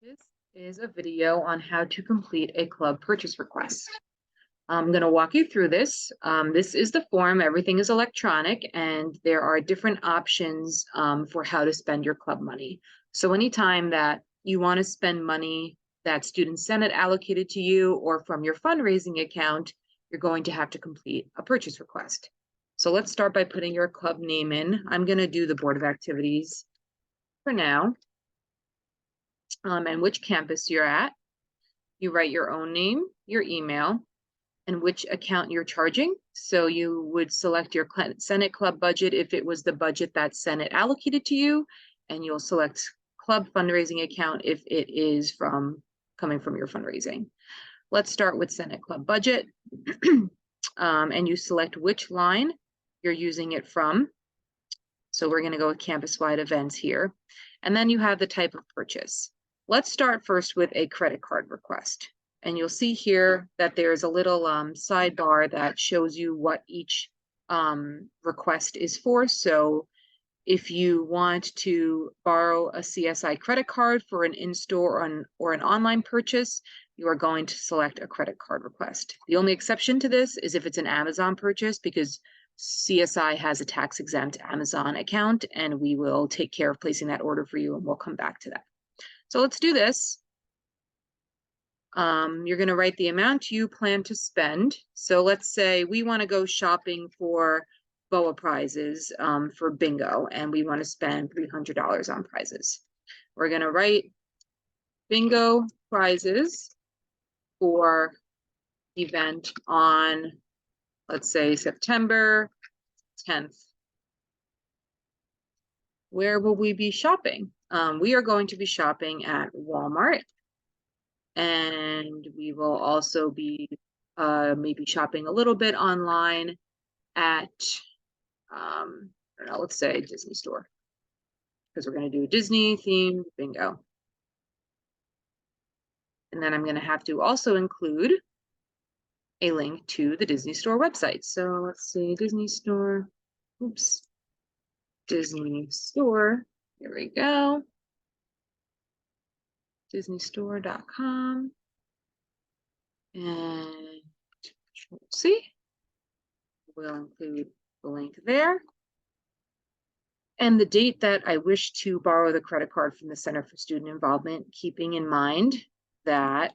This is a video on how to complete a club purchase request. I'm going to walk you through this. This is the form. Everything is electronic, and there are different options for how to spend your club money. So anytime that you want to spend money that Student Senate allocated to you or from your fundraising account, you're going to have to complete a purchase request. So let's start by putting your club name in. I'm going to do the Board of Activities for now. And which campus you're at. You write your own name, your email, and which account you're charging. So you would select your Senate club budget if it was the budget that Senate allocated to you, and you'll select club fundraising account if it is coming from your fundraising. Let's start with Senate club budget. And you select which line you're using it from. So we're going to go with campus-wide events here. And then you have the type of purchase. Let's start first with a credit card request. And you'll see here that there's a little sidebar that shows you what each request is for. So if you want to borrow a CSI credit card for an in-store or an online purchase, you are going to select a credit card request. The only exception to this is if it's an Amazon purchase, because CSI has a tax-exempt Amazon account, and we will take care of placing that order for you, and we'll come back to that. So let's do this. You're going to write the amount you plan to spend. So let's say we want to go shopping for BOA prizes for bingo, and we want to spend $300 on prizes. We're going to write bingo prizes for event on, let's say, September 10th. Where will we be shopping? We are going to be shopping at Walmart, and we will also be maybe shopping a little bit online at, I don't know, let's say Disney Store, because we're going to do a Disney themed bingo. And then I'm going to have to also include a link to the Disney Store website. So let's see, Disney Store, oops, Disney Store, here we go. DisneyStore.com, and see, we'll include the link there. And the date that I wish to borrow the credit card from the Center for Student Involvement, keeping in mind that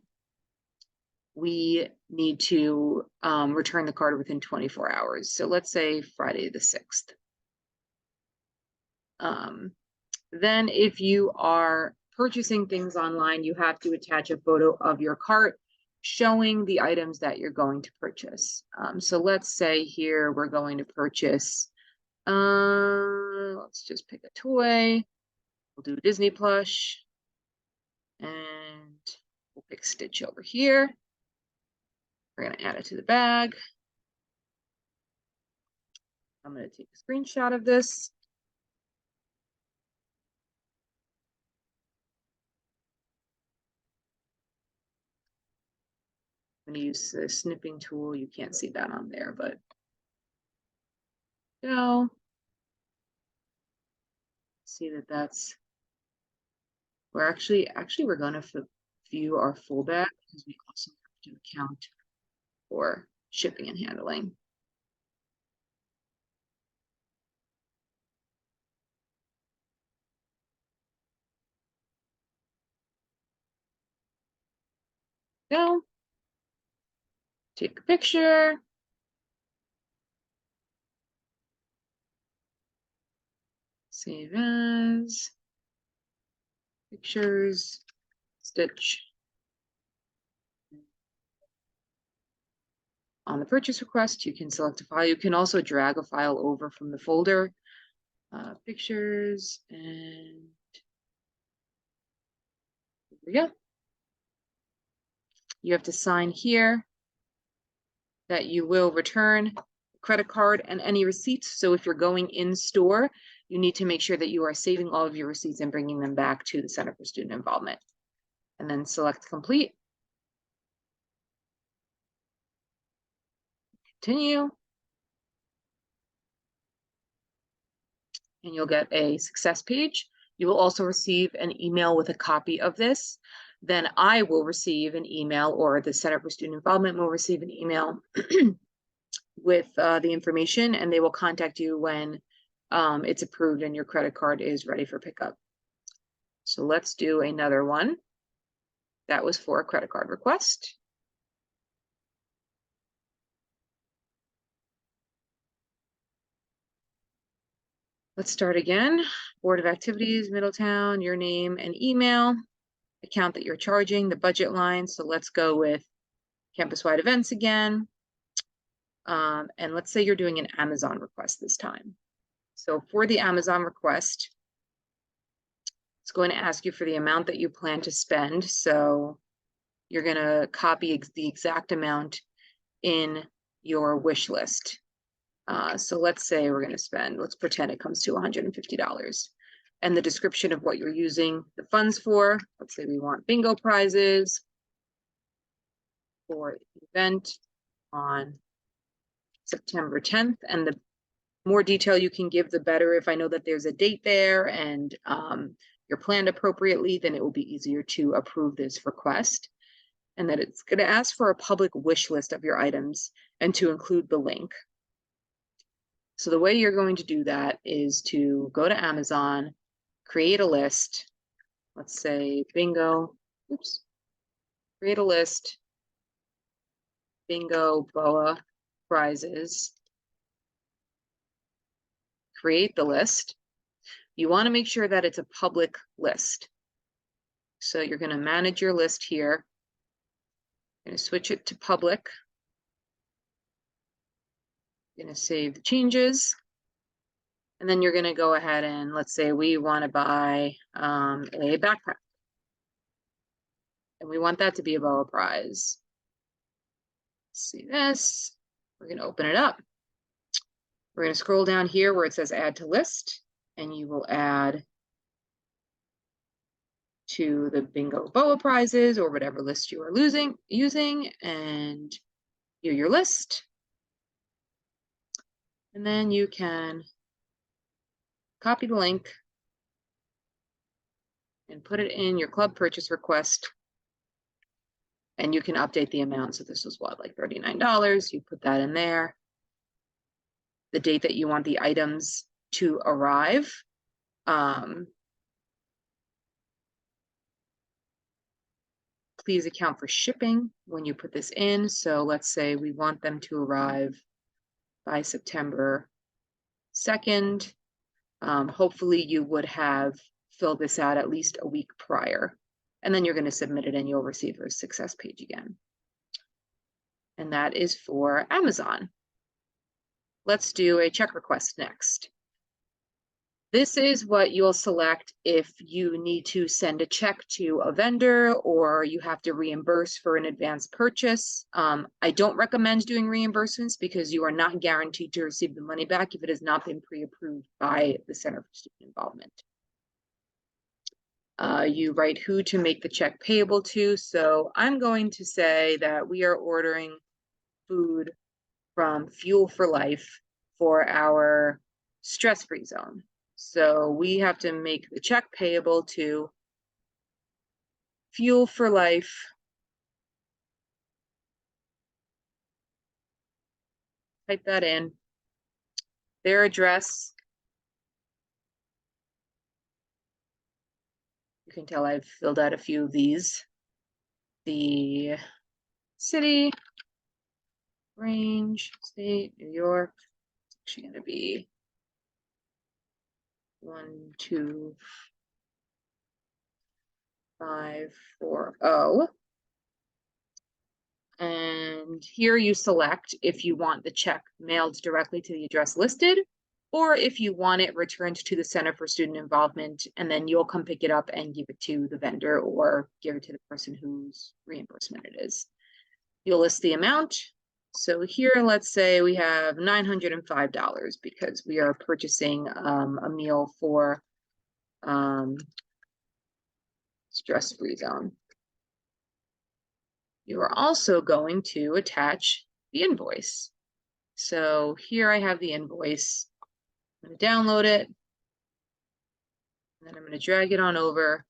we need to return the card within 24 hours. So let's say Friday the 6th. Then if you are purchasing things online, you have to attach a photo of your cart showing the items that you're going to purchase. So let's say here we're going to purchase, let's just pick a toy. We'll do Disney plush, and we'll pick Stitch over here. We're going to add it to the bag. I'm going to take a screenshot of this. I'm going to use the snipping tool. You can't see that on there, but go. See that that's, we're actually we're going to view our full bag, because we also have to account for shipping and handling. Go. Take a picture. Save as. Pictures. Stitch. On the purchase request, you can select a file. You can also drag a file over from the folder. Pictures, and there we go. You have to sign here that you will return credit card and any receipts. So if you're going in store, you need to make sure that you are saving all of your receipts and bringing them back to the Center for Student Involvement. And then select complete. Continue. And you'll get a success page. You will also receive an email with a copy of this. Then I will receive an email, or the Center for Student Involvement will receive an email with the information, and they will contact you when it's approved and your credit card is ready for pickup. So let's do another one. That was for a credit card request. Let's start again. Board of Activities, Middletown, your name and email, account that you're charging, the budget line. So let's go with campus-wide events again. And let's say you're doing an Amazon request this time. So for the Amazon request, it's going to ask you for the amount that you plan to spend. So you're going to copy the exact amount in your wish list. So let's say we're going to spend, let's pretend it comes to $150. And the description of what you're using the funds for. Let's say we want bingo prizes for event on September 10th. And the more detail you can give, the better. If I know that there's a date there and you're planned appropriately, then it will be easier to approve this request. And that it's going to ask for a public wish list of your items and to include the link. So the way you're going to do that is to go to Amazon, create a list. Let's say bingo, oops, create a list, bingo BOA prizes. Create the list. You want to make sure that it's a public list. So you're going to manage your list here. You're going to switch it to public. You're going to save the changes. And then you're going to go ahead and let's say we want to buy a backpack. And we want that to be a BOA prize. Let's see this. We're going to open it up. We're going to scroll down here where it says add to list, and you will add to the bingo BOA prizes or whatever list you are using, and view your list. And then you can copy the link and put it in your club purchase request. And you can update the amount. So this was what, like $39. You put that in there. The date that you want the items to arrive. Please account for shipping when you put this in. So let's say we want them to arrive by September 2nd. Hopefully you would have filled this out at least a week prior. And then you're going to submit it and you'll receive a success page again. And that is for Amazon. Let's do a check request next. This is what you'll select if you need to send a check to a vendor or you have to reimburse for an advanced purchase. I don't recommend doing reimbursements because you are not guaranteed to receive the money back if it has not been pre-approved by the Center for Student Involvement. You write who to make the check payable to. So I'm going to say that we are ordering food from Fuel for Life for our stress-free zone. So we have to make the check payable to Fuel for Life. Type that in. Their address. You can tell I've filled out a few of these. The city, range, state, New York. It's actually going to be 12540. And here you select if you want the check mailed directly to the address listed, or if you want it returned to the Center for Student Involvement, and then you'll come pick it up and give it to the vendor or give it to the person whose reimbursement it is. You'll list the amount. So here, let's say we have $905 because we are purchasing a meal for stress-free zone. You are also going to attach the invoice. So here I have the invoice. I'm going to download it. And then I'm going to drag it on over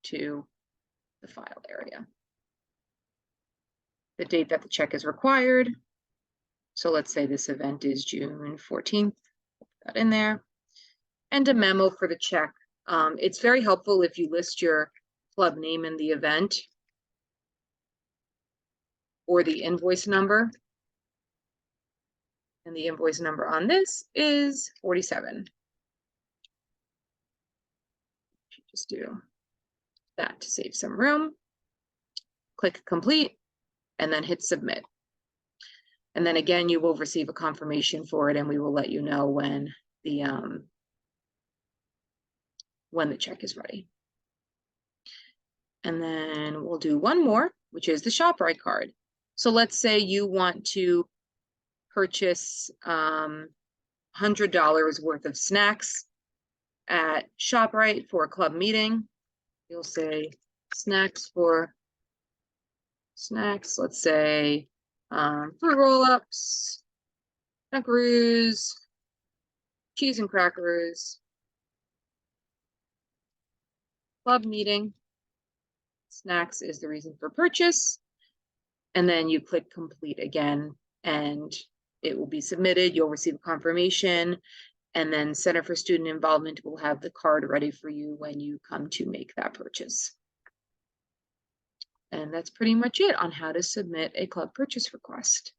to the file area. The date that the check is required. So let's say this event is June 14th, put that in there. And a memo for the check. It's very helpful if you list your club name in the event or the invoice number. And the invoice number on this is 47. Just do that to save some room. Click complete and then hit submit. And then again, you will receive a confirmation for it, and we will let you know when the check is ready. And then we'll do one more, which is the ShopRite card. So let's say you want to purchase $100 worth of snacks at ShopRite for a club meeting. You'll say snacks, let's say fruit roll-ups, Dunkaroos, cheese and crackers, club meeting. Snacks is the reason for purchase. And then you click complete again, and it will be submitted. You'll receive a confirmation, and then Center for Student Involvement will have the card ready for you when you come to make that purchase. And that's pretty much it on how to submit a club purchase request.